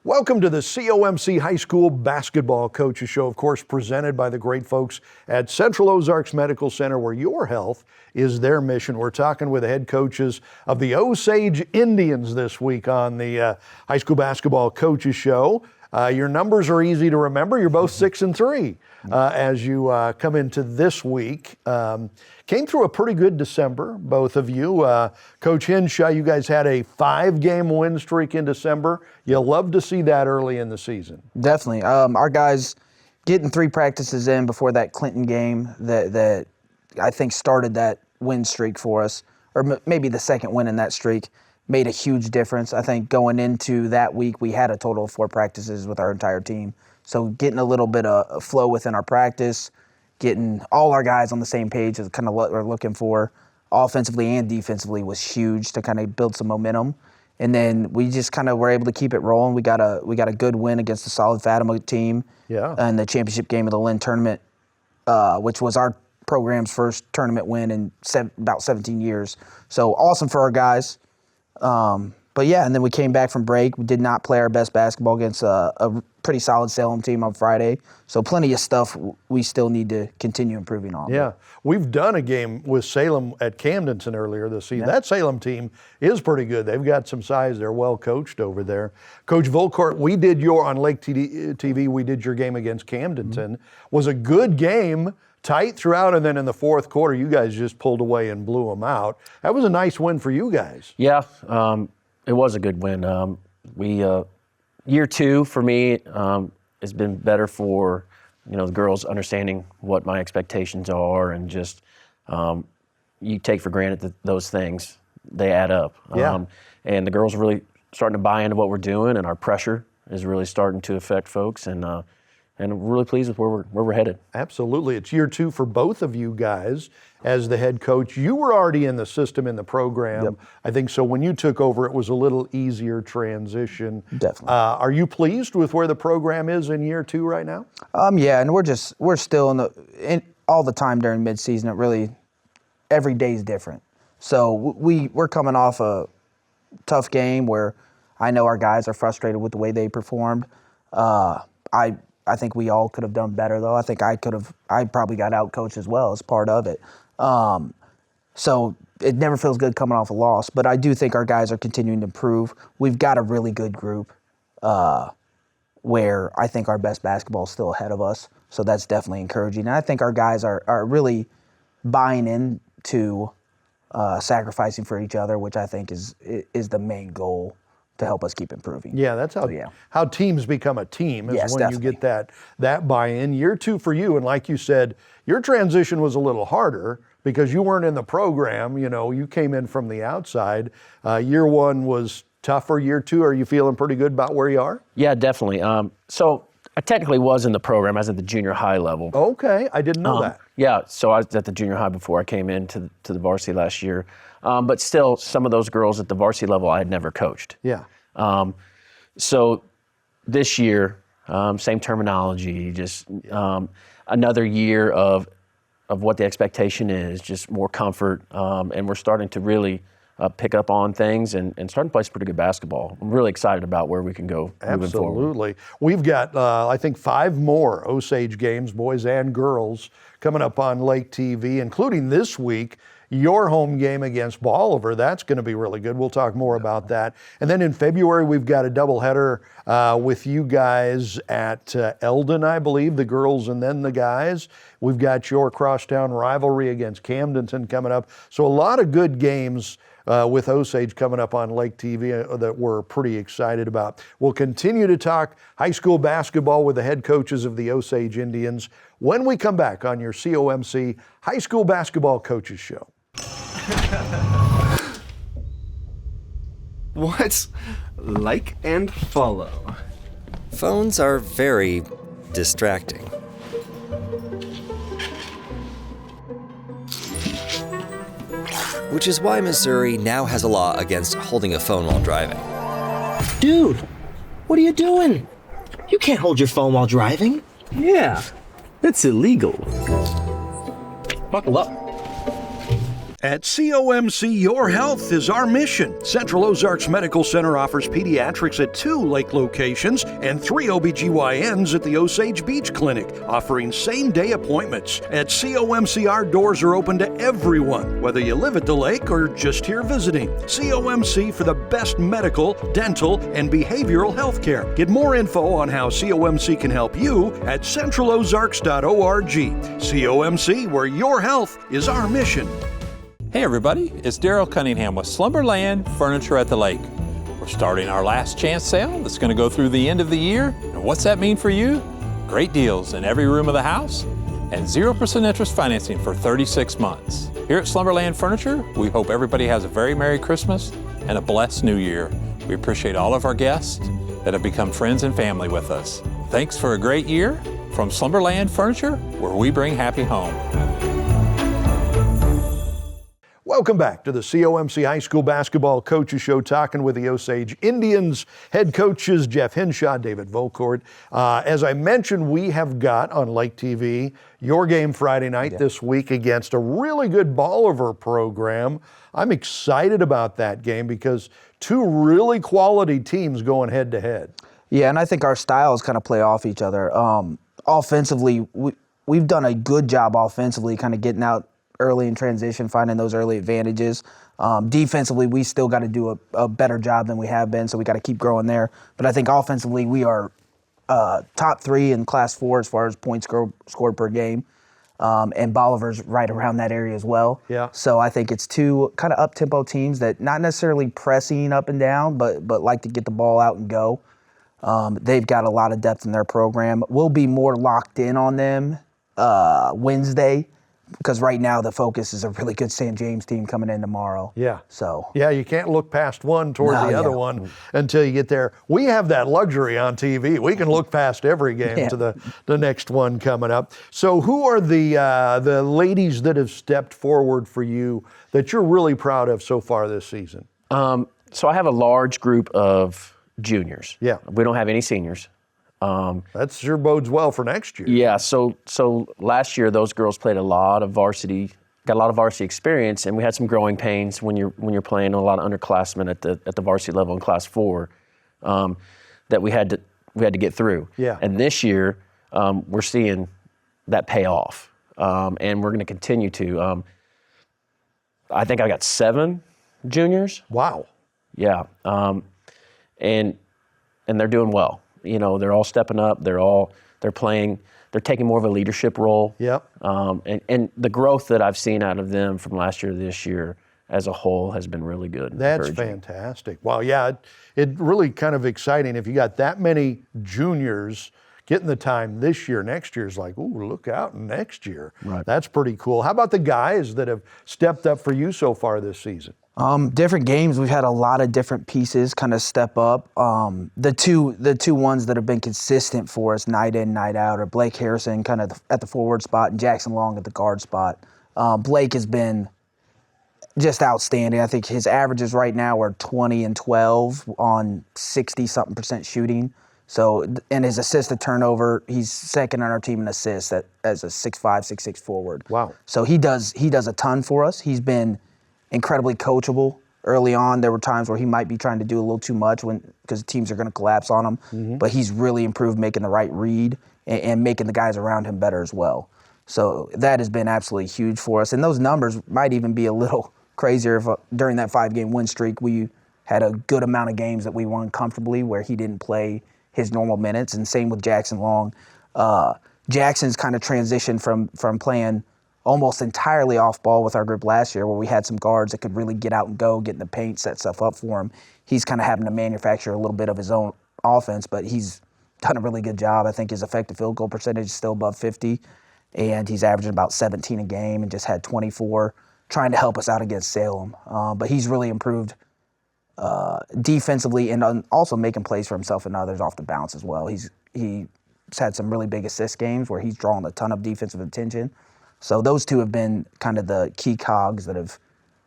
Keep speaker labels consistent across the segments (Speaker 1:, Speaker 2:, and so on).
Speaker 1: Welcome to the COMC High School Basketball Coaches Show, of course, presented by the great folks at Central Ozarks Medical Center, where your health is their mission. We're talking with the head coaches of the Osage Indians this week on the High School Basketball Coaches Show. Your numbers are easy to remember. You're both 6-3 as you come into this week. Came through a pretty good December, both of you. Coach Hinshaw, you guys had a 5-game win streak in December. You love to see that early in the season.
Speaker 2: Definitely. Our guys getting 3 practices in before that Clinton game that I think started that win streak for us, or maybe the second win in that streak, made a huge difference. I think going into that week, we had a total of 4 practices with our entire team. So getting a little bit of flow within our practice, getting all our guys on the same page is kind of what we're looking for, offensively and defensively, was huge to kind of build some momentum. And then we just kind of were able to keep it rolling. We got a good win against the solid Fatima team in the championship game of the Lynn tournament, which was our program's first tournament win in about 17 years. So awesome for our guys. But yeah, and then we came back from break. We did not play our best basketball against a pretty solid Salem team on Friday. So plenty of stuff we still need to continue improving on.
Speaker 1: Yeah, we've done a game with Salem at Camdenton earlier this season. That Salem team is pretty good. They've got some size. They're well coached over there. Coach Volkart, we did on Lake TV, we did your game against Camdenton. Was a good game, tight throughout, and then in the fourth quarter, you guys just pulled away and blew them out. That was a nice win for you guys.
Speaker 3: Yeah, it was a good win. Year 2 for me has been better for the girls understanding what my expectations are, and just you take for granted that those things, they add up.
Speaker 1: Yeah.
Speaker 3: And the girls are really starting to buy into what we're doing, and our pressure is really starting to affect folks, and we're really pleased with where we're headed.
Speaker 1: Absolutely. It's year 2 for both of you guys as the head coach. You were already in the system, in the program.
Speaker 2: Yep.
Speaker 1: I think so. When you took over, it was a little easier transition.
Speaker 2: Definitely.
Speaker 1: Are you pleased with where the program is in year 2 right now?
Speaker 2: Yeah, and we're still in all the time during midseason. It really, every day is different. So we're coming off a tough game where I know our guys are frustrated with the way they performed. I think we all could have done better, though. I think I probably got out-coached as well as part of it. So it never feels good coming off a loss, but I do think our guys are continuing to improve. We've got a really good group where I think our best basketball is still ahead of us, so that's definitely encouraging. And I think our guys are really buying into sacrificing for each other, which I think is the main goal to help us keep improving.
Speaker 1: Yeah, that's how teams become a team, is when
Speaker 2: definitely.
Speaker 1: you get that buy-in. Year 2 for you, and like you said, your transition was a little harder because you weren't in the program. You came in from the outside. Year 1 was tougher. Year 2, are you feeling pretty good about where you are?
Speaker 3: Yeah, definitely. So I technically was in the program. I was at the junior high level.
Speaker 1: Okay, I didn't know that.
Speaker 3: Yeah, so I was at the junior high before I came into the varsity last year. But still, some of those girls at the varsity level I had never coached.
Speaker 1: Yeah.
Speaker 3: So this year, same terminology, just another year of what the expectation is, just more comfort, and we're starting to really pick up on things and starting to play some pretty good basketball. I'm really excited about where we can go moving forward.
Speaker 1: Absolutely. We've got, I think, 5 more Osage games, boys and girls, coming up on Lake TV, including this week, your home game against Bolivar. That's going to be really good. We'll talk more about that. And then in February, we've got a doubleheader with you guys at Eldon, I believe, the girls and then the guys. We've got your crosstown rivalry against Camdenton coming up. So a lot of good games with Osage coming up on Lake TV that we're pretty excited about. We'll continue to talk high school basketball with the head coaches of the Osage Indians when we come back on your COMC High School Basketball Coaches Show.
Speaker 4: What's like and follow?
Speaker 5: Phones are very distracting. Which is why Missouri now has a law against holding a phone while driving.
Speaker 6: Dude, what are you doing? You can't hold your phone while driving.
Speaker 4: Yeah, that's illegal.
Speaker 6: Buckle up.
Speaker 1: At COMC, your health is our mission. Central Ozarks Medical Center offers pediatrics at 2 lake locations and 3 OBGYNs at the Osage Beach Clinic, offering same-day appointments. At COMC, our doors are open to everyone, whether you live at the lake or just here visiting. COMC for the best medical, dental, and behavioral health care. Get more info on how COMC can help you at centralozarks.org. COMC, where your health is our mission.
Speaker 7: Hey everybody, it's Daryl Cunningham with Slumberland Furniture at the Lake. We're starting our last chance sale that's going to go through the end of the year. And what's that mean for you? Great deals in every room of the house and 0% interest financing for 36 months. Here at Slumberland Furniture, we hope everybody has a very Merry Christmas and a blessed New Year. We appreciate all of our guests that have become friends and family with us. Thanks for a great year from Slumberland Furniture, where we bring happy home.
Speaker 1: Welcome back to the COMC High School Basketball Coaches Show, talking with the Osage Indians head coaches Jeff Hinshaw, David Volcourt. As I mentioned, we have got on Lake TV your game Friday night this week against a really good Bolivar program. I'm excited about that game because 2 really quality teams going head to head.
Speaker 2: Yeah, and I think our styles kind of play off each other. Offensively, we've done a good job offensively, kind of getting out early in transition, finding those early advantages. Defensively, we still got to do a better job than we have been, so we got to keep growing there. But I think offensively, we are top 3 in Class 4 as far as points scored per game. And Bolivar's right around that area as well.
Speaker 1: Yeah.
Speaker 2: So I think it's 2 kind of up-tempo teams that not necessarily pressing up and down, but like to get the ball out and go. They've got a lot of depth in their program. We'll be more locked in on them Wednesday, because right now the focus is a really good St. James team coming in tomorrow.
Speaker 1: Yeah.
Speaker 2: So.
Speaker 1: Yeah, you can't look past one toward the other one until you get there. We have that luxury on TV. We can look past every game to the next one coming up. So who are the ladies that have stepped forward for you that you're really proud of so far this season?
Speaker 3: So I have a large group of juniors.
Speaker 1: Yeah.
Speaker 3: We don't have any seniors.
Speaker 1: That sure bodes well for next year.
Speaker 3: Yeah, so last year those girls played got a lot of varsity experience, and we had some growing pains when you're playing a lot of underclassmen at the varsity level in Class 4 that we had to get through.
Speaker 1: Yeah.
Speaker 3: And this year we're seeing that pay off, and we're going to continue to. I think I got 7 juniors.
Speaker 1: Wow.
Speaker 3: Yeah, and they're doing well. You know, they're all stepping up. They're playing. They're taking more of a leadership role.
Speaker 1: Yep.
Speaker 3: And the growth that I've seen out of them from last year to this year as a whole has been really good.
Speaker 1: That's fantastic. Wow. Yeah, it really kind of exciting if you got that many juniors getting the time this year. Next year's like, ooh, look out next year. Right. That's pretty cool. How about the guys that have stepped up for you so far this season?
Speaker 2: Different games, we've had a lot of different pieces kind of step up. The two ones that have been consistent for us night in, night out are Blake Harrison kind of at the forward spot and Jackson Long at the guard spot. Blake has been just outstanding. I think his averages right now are 20 and 12 on 60-something% shooting. So, and his assist to turnover, he's second on our team in assists as a 6'5", 6'6" forward.
Speaker 1: Wow.
Speaker 2: So he does a ton for us. He's been incredibly coachable early on. There were times where he might be trying to do a little too much because teams are going to collapse on him. Mm-hmm. But he's really improved making the right read and making the guys around him better as well. So that has been absolutely huge for us. And those numbers might even be a little crazier if during that 5-game win streak we had a good amount of games that we won comfortably where he didn't play his normal minutes. And same with Jackson Long. Jackson's kind of transitioned from playing almost entirely off ball with our group last year where we had some guards that could really get out and go, get in the paint, set stuff up for him. He's kind of having to manufacture a little bit of his own offense, but he's done a really good job. I think his effective field goal percentage is still above 50, and he's averaging about 17 a game and just had 24 trying to help us out against Salem. But he's really improved defensively and also making plays for himself and others off the bounce as well. He's had some really big assist games where he's drawn a ton of defensive attention. So those two have been kind of the key cogs that have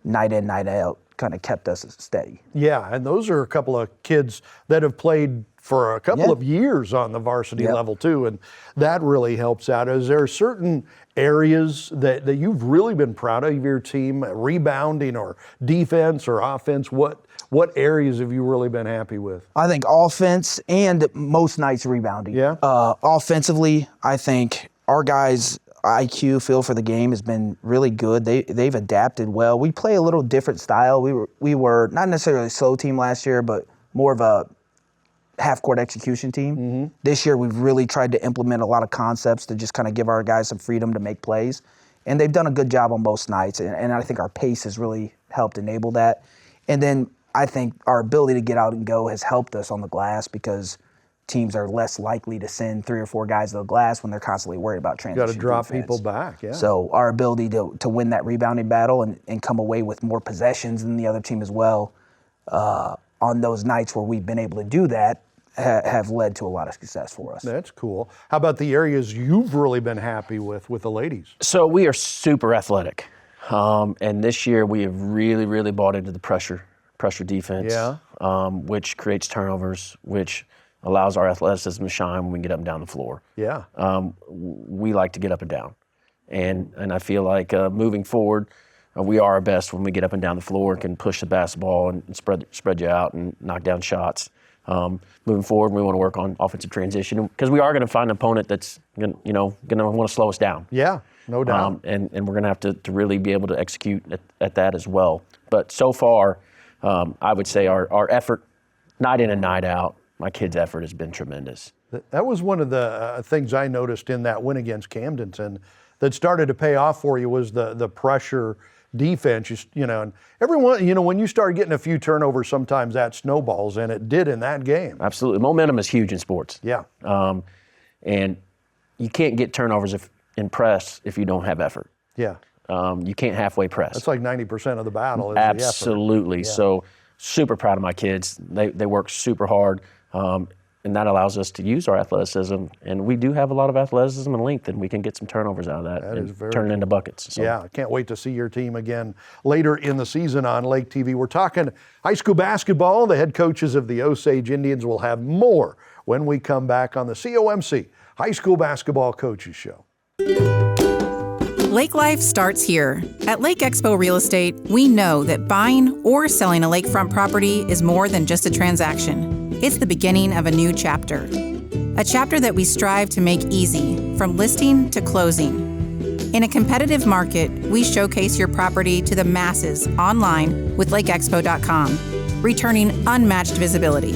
Speaker 2: night in, night out kind of kept us steady.
Speaker 1: Yeah, and those are a couple of kids that have played for a couple
Speaker 2: Yeah.
Speaker 1: of years on the varsity
Speaker 2: Yep.
Speaker 1: level too, and that really helps out. Is there certain areas that you've really been proud of your team, rebounding or defense or offense? What areas have you really been happy with?
Speaker 2: I think offense and most nights rebounding.
Speaker 1: Yeah.
Speaker 2: Offensively, I think our guys' IQ, feel for the game, has been really good. They've adapted well. We play a little different style. We were not necessarily a slow team last year, but more of a half-court execution team. This year, we've really tried to implement a lot of concepts to just kind of give our guys some freedom to make plays. And they've done a good job on most nights, and I think our pace has really helped enable that. And then I think our ability to get out and go has helped us on the glass because teams are less likely to send 3 or 4 guys to the glass when they're constantly worried about transition
Speaker 1: Got to drop
Speaker 2: defense.
Speaker 1: people back, yeah.
Speaker 2: So our ability to win that rebounding battle and come away with more possessions than the other team as well, on those nights where we've been able to do that, have led to a lot of success for us.
Speaker 1: That's cool. How about the areas you've really been happy with the ladies?
Speaker 3: So we are super athletic, and this year we have really, really bought into the pressure defense, which creates turnovers, which allows our athleticism to shine when we get up and down the floor.
Speaker 1: Yeah.
Speaker 3: We like to get up and down, and I feel like moving forward, we are our best when we get up and down the floor and can push the basketball and spread you out and knock down shots. Moving forward, we want to work on offensive transition because we are going to find an opponent that's going to want to slow us down.
Speaker 1: Yeah, no doubt.
Speaker 3: And we're going to have to really be able to execute at that as well. But so far, I would say our effort, night in and night out, my kids' effort has been tremendous.
Speaker 1: That was one of the things I noticed in that win against Camdenton that started to pay off for you was the pressure defense. And everyone, when you start getting a few turnovers, sometimes that snowballs, and it did in that game.
Speaker 3: Absolutely. Momentum is huge in sports.
Speaker 1: Yeah.
Speaker 3: And you can't get turnovers in press if you don't have effort.
Speaker 1: Yeah.
Speaker 3: You can't halfway press.
Speaker 1: That's like 90% of the battle is the
Speaker 3: Absolutely.
Speaker 1: effort. Yeah.
Speaker 3: So super proud of my kids. They work super hard, and that allows us to use our athleticism. And we do have a lot of athleticism and length, and we can get some turnovers out of that
Speaker 1: That is
Speaker 3: and
Speaker 1: very
Speaker 3: turn it into buckets. So.
Speaker 1: Yeah, I can't wait to see your team again later in the season on Lake TV. We're talking high school basketball. The head coaches of the Osage Indians will have more when we come back on the COMC High School Basketball Coaches Show.
Speaker 8: Lake life starts here. At Lake Expo Real Estate, we know that buying or selling a lakefront property is more than just a transaction. It's the beginning of a new chapter. A chapter that we strive to make easy, from listing to closing. In a competitive market, we showcase your property to the masses online with LakeExpo.com, returning unmatched visibility.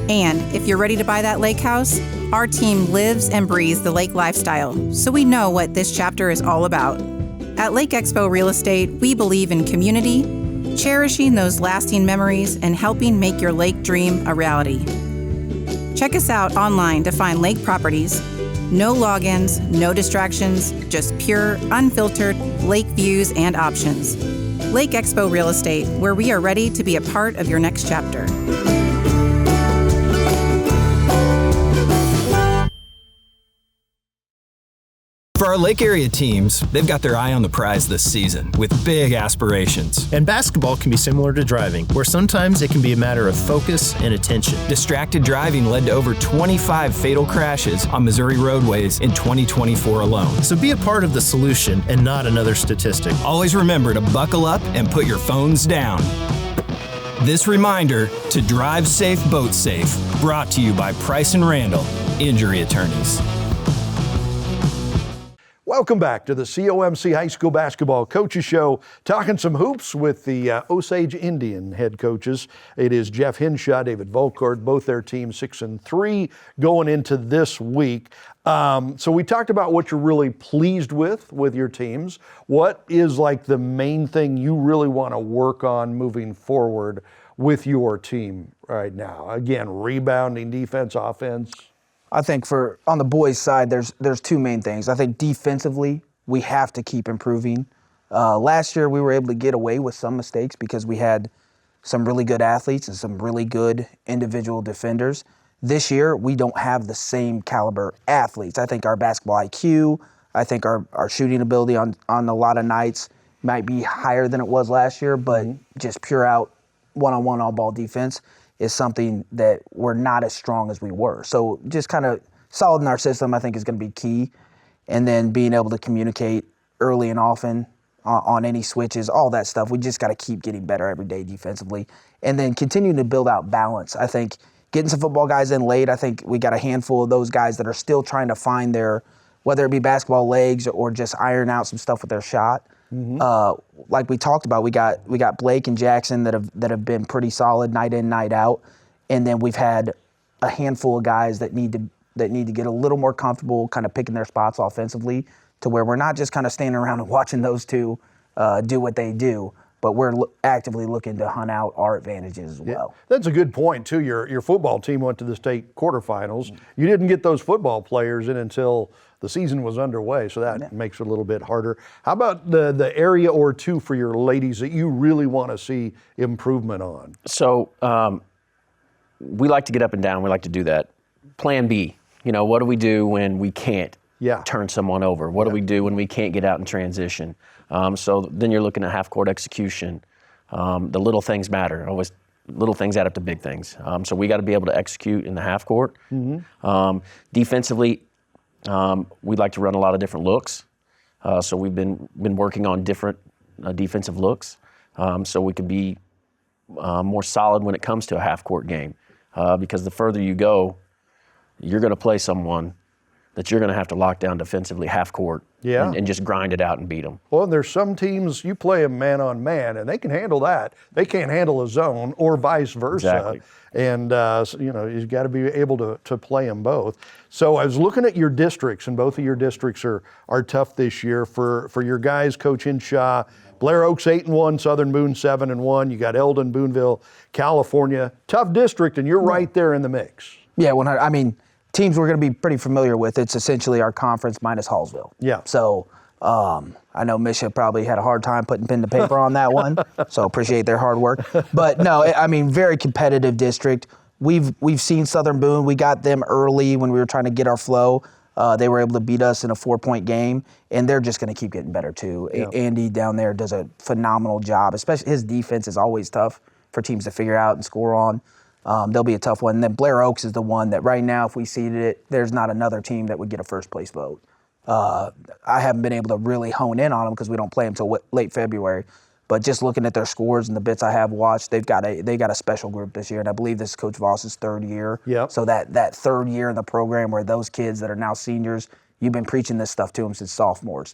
Speaker 8: And if you're ready to buy that lake house, our team lives and breathes the lake lifestyle, so we know what this chapter is all about. At Lake Expo Real Estate, we believe in community, cherishing those lasting memories, and helping make your lake dream a reality. Check us out online to find lake properties. No logins, no distractions, just pure, unfiltered lake views and options. Lake Expo Real Estate, where we are ready to be a part of your next chapter.
Speaker 9: For our Lake area teams, they've got their eye on the prize this season with big aspirations.
Speaker 10: And basketball can be similar to driving, where sometimes it can be a matter of focus and attention.
Speaker 9: Distracted driving led to over 25 fatal crashes on Missouri roadways in 2024 alone.
Speaker 10: So be a part of the solution and not another statistic.
Speaker 9: Always remember to buckle up and put your phones down. This reminder to drive safe, boat safe, brought to you by Price & Randall, injury attorneys.
Speaker 1: Welcome back to the COMC High School Basketball Coaches Show, talking some hoops with the Osage Indian head coaches. It is Jeff Hinshaw, David Volkord, both their teams 6-3 going into this week. So we talked about what you're really pleased with your teams. What is like the main thing you really want to work on moving forward with your team right now? Again, rebounding, defense, offense.
Speaker 2: I think on the boys' side, there's two main things. I think defensively, we have to keep improving. Last year, we were able to get away with some mistakes because we had some really good athletes and some really good individual defenders. This year, we don't have the same caliber athletes. I think our basketball IQ, I think our shooting ability on a lot of nights might be higher than it was last year, but just pure out one-on-one all-ball defense is something that we're not as strong as we were. So just kind of solid in our system, I think, is going to be key. And then being able to communicate early and often on any switches, all that stuff. We just got to keep getting better every day defensively. And then continuing to build out balance. I think getting some football guys in late, I think we got a handful of those guys that are still trying to find their, whether it be basketball legs or just iron out some stuff with their shot. Like we talked about, we got Blake and Jackson that have been pretty solid night in, night out. And then we've had a handful of guys that need to get a little more comfortable kind of picking their spots offensively, to where we're not just kind of standing around and watching those two do what they do, but we're actively looking to hunt out our advantages as well.
Speaker 1: Yeah, that's a good point, too. Your football team went to the state quarterfinals. You didn't get those football players in until the season was underway, so that makes it a little bit harder. How about the area or two for your ladies that you really want to see improvement on?
Speaker 3: So we like to get up and down. We like to do that. Plan B, what do we do when we can't turn someone over? What do we do when we can't get out in transition? So then you're looking at half-court execution. The little things matter. Always little things add up to big things. So we got to be able to execute in the half court. Defensively, we'd like to run a lot of different looks. So we've been working on different defensive looks, so we could be more solid when it comes to a half-court game. Because the further you go, you're going to play someone that you're going to have to lock down defensively half court and just grind it out and beat them.
Speaker 1: Well, there's some teams you play them man on man, and they can handle that. They can't handle a zone or vice versa.
Speaker 3: Exactly.
Speaker 1: And you've got to be able to play them both. So I was looking at your districts, and both of your districts are tough this year for your guys. Coach Hinshaw, Blair Oaks 8-1, Southern Boone 7-1. You got Eldon, Booneville, California. Tough district, and you're right there in the mix.
Speaker 2: Yeah, 100. I mean, teams we're going to be pretty familiar with. It's essentially our conference minus Hallsville.
Speaker 1: Yeah.
Speaker 2: So I know Misha probably had a hard time putting pen to paper on that one, so appreciate their hard work. But no, I mean, very competitive district. We've seen Southern Boone. We got them early when we were trying to get our flow. They were able to beat us in a 4-point game, and they're just going to keep getting better too. Yeah. Andy down there does a phenomenal job. Especially his defense is always tough for teams to figure out and score on. They'll be a tough one. And then Blair Oaks is the one that right now, if we seeded it, there's not another team that would get a first-place vote. I haven't been able to really hone in on them because we don't play them until late February. But just looking at their scores and the bits I have watched, they got a special group this year, and I believe this is Coach Voss's third year.
Speaker 1: Yep.
Speaker 2: So that third year in the program where those kids that are now seniors, you've been preaching this stuff to them since sophomores.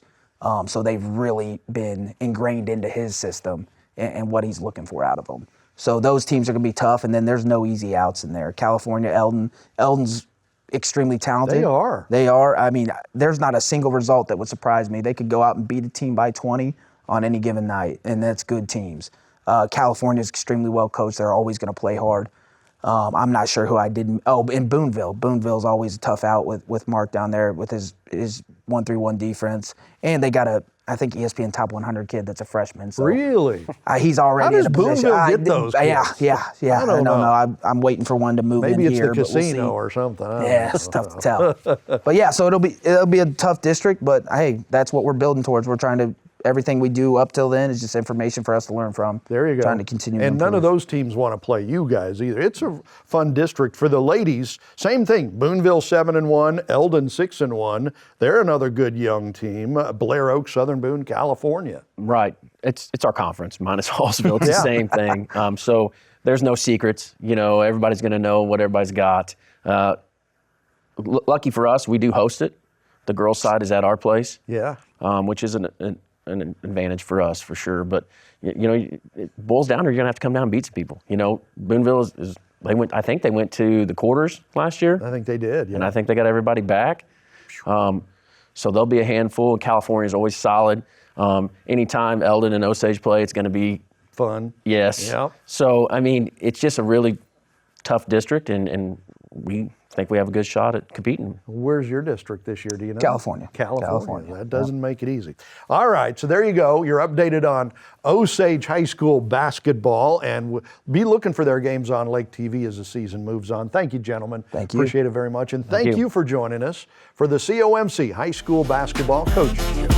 Speaker 2: So they've really been ingrained into his system and what he's looking for out of them. So those teams are going to be tough, and then there's no easy outs in there. California, Eldon's extremely talented. They are. I mean, there's not a single result that would surprise me. They could go out and beat a team by 20 on any given night, and that's good teams. California's extremely well coached. They're always going to play hard. I'm not sure who I didn't. Oh, in Booneville. Booneville's always a tough out with Mark down there with his 1-3-1 defense, and they got I think ESPN top 100 kid that's a freshman. So
Speaker 1: really?
Speaker 2: He's already in a position.
Speaker 1: How does Booneville get those kids?
Speaker 2: Yeah. I don't know. I'm waiting for one to move
Speaker 1: Maybe
Speaker 2: in
Speaker 1: it's
Speaker 2: here.
Speaker 1: the casino
Speaker 2: we'll
Speaker 1: or something.
Speaker 2: Yeah, it's tough to tell. But yeah, so it'll be a tough district, but hey, that's what we're building towards. We're trying to. Everything we do up till then is just information for us to learn from.
Speaker 1: There you go.
Speaker 2: Trying to continue.
Speaker 1: And none of those teams want to play you guys either. It's a fun district. For the ladies, same thing. Booneville 7-1, Eldon 6-1. They're another good young team. Blair Oaks, Southern Boone, California.
Speaker 3: Right. It's our conference minus Hallsville. It's the same thing. So there's no secrets. Everybody's going to know what everybody's got. Lucky for us, we do host it. The girls' side is at our place.
Speaker 1: Yeah.
Speaker 3: Which is an advantage for us for sure. But it boils down to you're gonna have to come down and beat some people. Booneville I think they went to the quarters last year.
Speaker 1: I think they did. Yeah.
Speaker 3: And I think they got everybody back. So they'll be a handful. California's always solid. Anytime Eldon and Osage play, it's gonna be
Speaker 1: fun.
Speaker 3: Yes.
Speaker 1: Yeah.
Speaker 3: So it's just a really tough district, and we think we have a good shot at competing.
Speaker 1: Where's your district this year, do you know?
Speaker 2: California.
Speaker 1: That doesn't make it easy. All right, so there you go. You're updated on Osage High School basketball, and be looking for their games on Lake TV as the season moves on. Thank you, gentlemen.
Speaker 2: Thank you.
Speaker 1: Appreciate it very much, and thank you for joining us for the COMC High School Basketball Coaches Show.